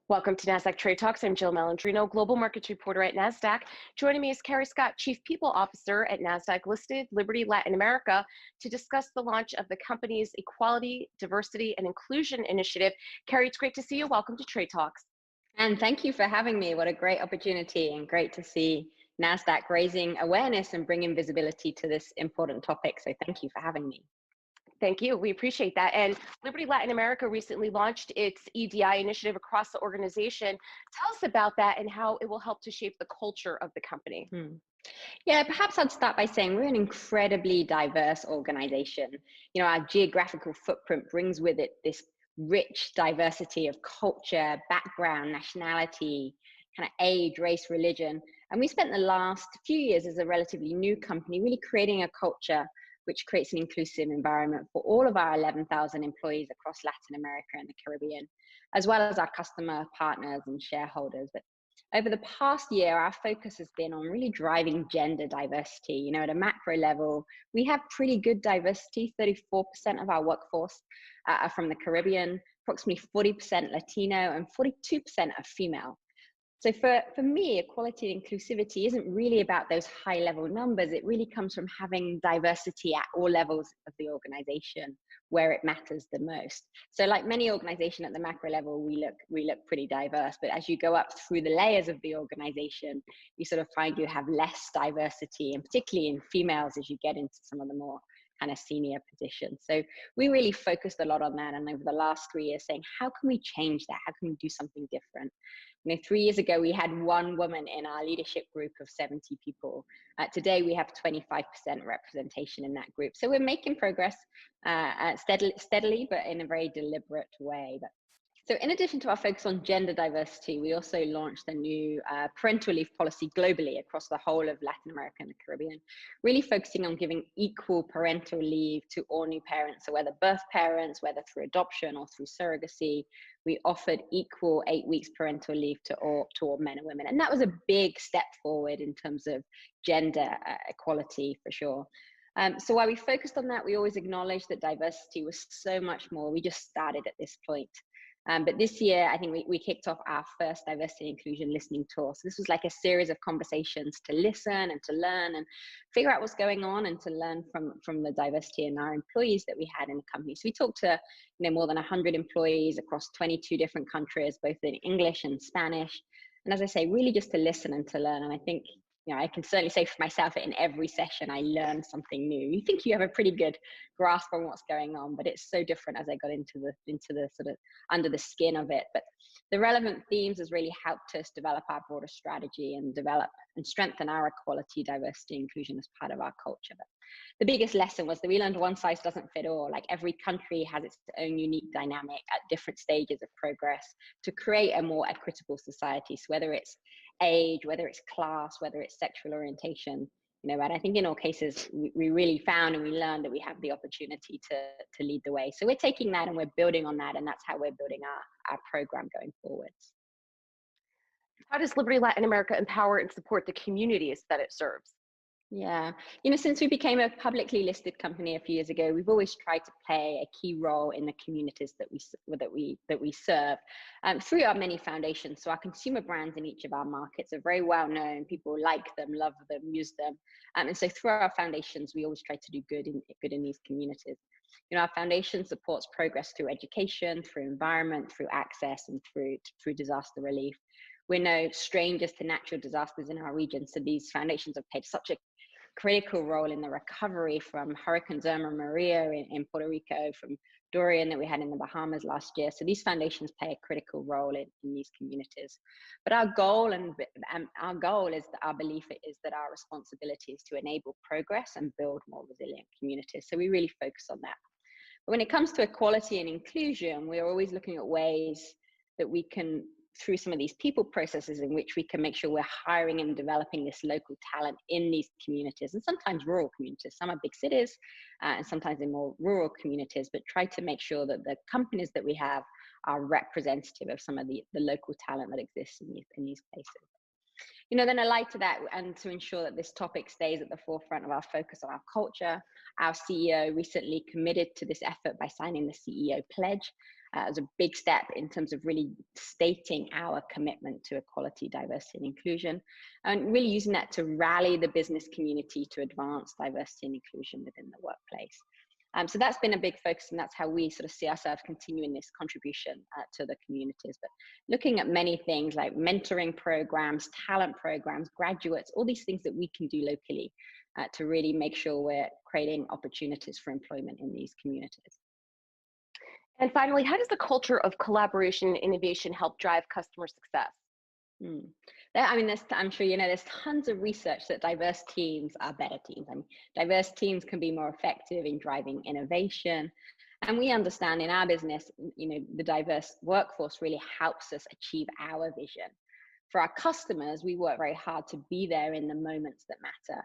Welcome to Nasdaq Trade Talks. I'm Jill Malandrino, Global Markets Reporter at Nasdaq. Joining me is Kerry Scott, Chief People Officer at Nasdaq-listed Liberty Latin America, to discuss the launch of the company's Equality, Diversity, and Inclusion Initiative. Kerry, it's great to see you. Welcome to Trade Talks. And thank you for having me. What a great opportunity, and great to see Nasdaq raising awareness and bringing visibility to this important topic. So thank you for having me. Thank you. We appreciate that. And Liberty Latin America recently launched its EDI initiative across the organization. Tell us about that and how it will help to shape the culture of the company. Yeah, perhaps I'd start by saying we're an incredibly diverse organization. You know, our geographical footprint brings with it this rich diversity of culture, background, nationality, kind of age, race, religion. And we spent the last few years as a relatively new company really creating a culture which creates an inclusive environment for all of our 11,000 employees across Latin America and the Caribbean, as well as our customer partners and shareholders. But over the past year, our focus has been on really driving gender diversity. You know, at a macro level, we have pretty good diversity. 34% of our workforce are from the Caribbean, approximately 40% Latino, and 42% are female. So for me, equality and inclusivity isn't really about those high level numbers. It really comes from having diversity at all levels of the organization where it matters the most. So like many organizations at the macro level, we look pretty diverse, but as you go up through the layers of the organization, you sort of find you have less diversity, and particularly in females as you get into some of the more kind of senior positions. So we really focused a lot on that, and over the last 3 years saying, how can we change that? How can we do something different? You know, 3 years ago, we had one woman in our leadership group of 70 people. Today, we have 25% representation in that group. So we're making progress steadily, but in a very deliberate way. So in addition to our focus on gender diversity, we also launched a new parental leave policy globally across the whole of Latin America and the Caribbean, really focusing on giving equal parental leave to all new parents. So whether birth parents, whether through adoption or through surrogacy, we offered equal 8 weeks parental leave to all men and women. And that was a big step forward in terms of gender equality for sure. So while we focused on that, we always acknowledged that diversity was so much more. We just started at this point. But this year, I think we kicked off our first diversity and inclusion listening tour. So this was like a series of conversations to listen and to learn and figure out what's going on, and to learn from the diversity in our employees that we had in the company. So we talked to more than 100 employees across 22 different countries, both in English and Spanish. And as I say, really just to listen and to learn. And I think, I can certainly say for myself that in every session I learned something new. You think you have a pretty good grasp on what's going on, but it's so different as I got into the sort of under the skin of it. But the relevant themes has really helped us develop our broader strategy and develop and strengthen our equality, diversity, inclusion as part of our culture. But the biggest lesson was that we learned one size doesn't fit all. Like every country has its own unique dynamic at different stages of progress to create a more equitable society. So whether it's age, whether it's class, whether it's sexual orientation, and I think in all cases, we really found and we learned that we have the opportunity to lead the way. So we're taking that and we're building on that, and that's how we're building our program going forwards. How does Liberty Latin America empower and support the communities that it serves? Yeah, since we became a publicly listed company a few years ago, we've always tried to play a key role in the communities that we serve through our many foundations. So our consumer brands in each of our markets are very well known. People like them, love them, use them, and so through our foundations, we always try to do good in these communities. Our foundation supports progress through education, through environment, through access, and through disaster relief. We're no strangers to natural disasters in our region, so these foundations have played such a critical role in the recovery from Hurricanes Irma and Maria in Puerto Rico, from Dorian that we had in the Bahamas last year. So these foundations play a critical role in these communities. But our goal is that our belief is that our responsibility is to enable progress and build more resilient communities. So we really focus on that. But when it comes to equality and inclusion, we're always looking at ways that we can, through some of these people processes, in which we can make sure we're hiring and developing this local talent in these communities, and sometimes rural communities. Some are big cities and sometimes in more rural communities, but try to make sure that the companies that we have are representative of some of the local talent that exists in these places. Then allied to that, and to ensure that this topic stays at the forefront of our focus on our culture, our CEO recently committed to this effort by signing the CEO pledge as a big step in terms of really stating our commitment to equality, diversity, and inclusion, and really using that to rally the business community to advance diversity and inclusion within the workplace. So that's been a big focus, and that's how we sort of see ourselves continuing this contribution to the communities. But looking at many things like mentoring programs, talent programs, graduates, all these things that we can do locally to really make sure we're creating opportunities for employment in these communities. And finally, how does the culture of collaboration and innovation help drive customer success? I'm sure there's tons of research that diverse teams are better teams. Diverse teams can be more effective in driving innovation. And we understand in our business, the diverse workforce really helps us achieve our vision. For our customers, we work very hard to be there in the moments that matter,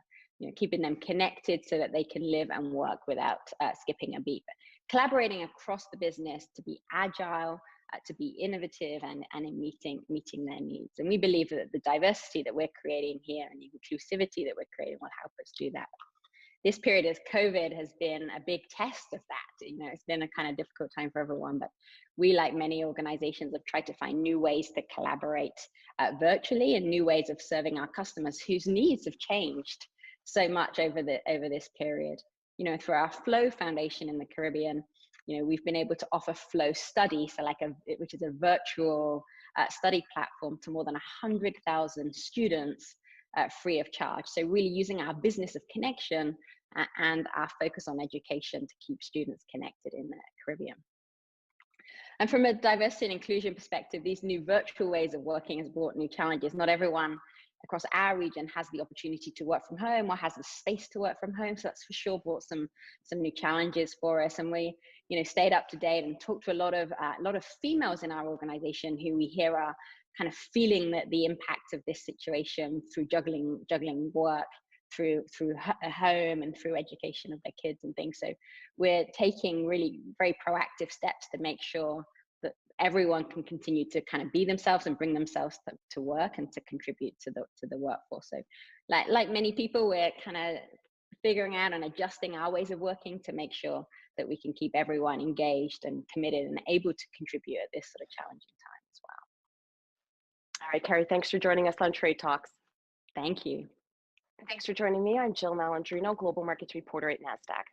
keeping them connected so that they can live and work without skipping a beat. Collaborating across the business to be agile, to be innovative, and in meeting their needs. And we believe that the diversity that we're creating here and the inclusivity that we're creating will help us do that. This period of COVID has been a big test of that. It's been a kind of difficult time for everyone, but we, like many organizations, have tried to find new ways to collaborate virtually and new ways of serving our customers whose needs have changed so much over this period. Through our Flow Foundation in the Caribbean, we've been able to offer Flow Study, which is a virtual study platform to more than 100,000 students free of charge. So really using our business of connection and our focus on education to keep students connected in the Caribbean. And from a diversity and inclusion perspective, these new virtual ways of working has brought new challenges. Not everyone across our region has the opportunity to work from home or has the space to work from home. So that's for sure brought some new challenges for us. And we, stayed up to date and talked to a lot of females in our organization who we hear are kind of feeling that the impact of this situation through juggling work, through home and through education of their kids and things. So we're taking really very proactive steps to make sure that everyone can continue to kind of be themselves and bring themselves to work and to contribute to the workforce. So like many people, we're kind of figuring out and adjusting our ways of working to make sure that we can keep everyone engaged and committed and able to contribute at this sort of challenging time as well. All right, Kerry, thanks for joining us on Trade Talks. Thank you. And thanks for joining me. I'm Jill Malandrino, Global Markets Reporter at Nasdaq.